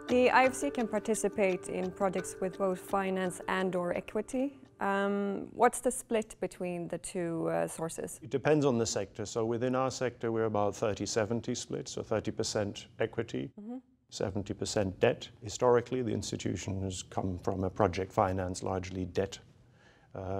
The IFC can participate in projects with both finance and/or equity. What's the split between the two sources? It depends on the sector. So within our sector, we're about 30-70 split, so 30% equity, 70% debt. Historically, the institution has come from a project finance, largely debt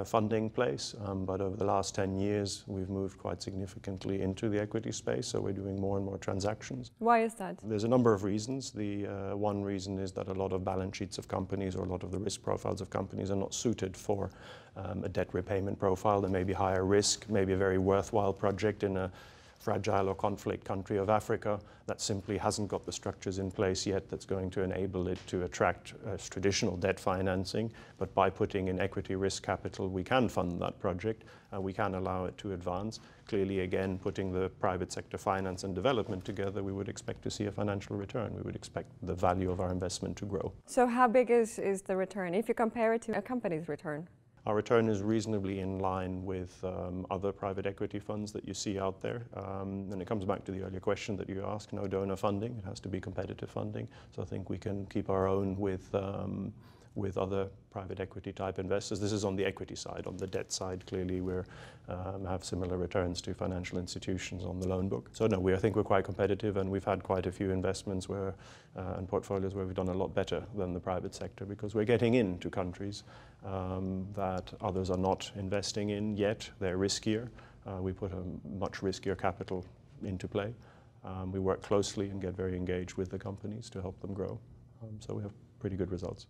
funding place, but over the last 10 years we've moved quite significantly into the equity space, so we're doing more and more transactions. Why is that? There's a number of reasons. The one reason is that a lot of balance sheets of companies or a lot of the risk profiles of companies are not suited for a debt repayment profile. There may be higher risk, maybe a very worthwhile project in a fragile or conflict country of Africa that simply hasn't got the structures in place yet that's going to enable it to attract traditional debt financing. But by putting in equity risk capital, we can fund that project and we can allow it to advance. Clearly, again, putting the private sector finance and development together, we would expect to see a financial return. We would expect the value of our investment to grow. So how big is the return if you compare it to a company's return? Our return is reasonably in line with other private equity funds that you see out there. And it comes back to the earlier question that you asked, no donor funding. It has to be competitive funding. So I think we can keep our own with other private equity type investors. This is on the equity side. On the debt side, clearly we have similar returns to financial institutions on the loan book. So no, I think we're quite competitive, and we've had quite a few investments and portfolios where we've done a lot better than the private sector because we're getting into countries that others are not investing in yet. They're riskier. We put a much riskier capital into play. We work closely and get very engaged with the companies to help them grow. So we have pretty good results.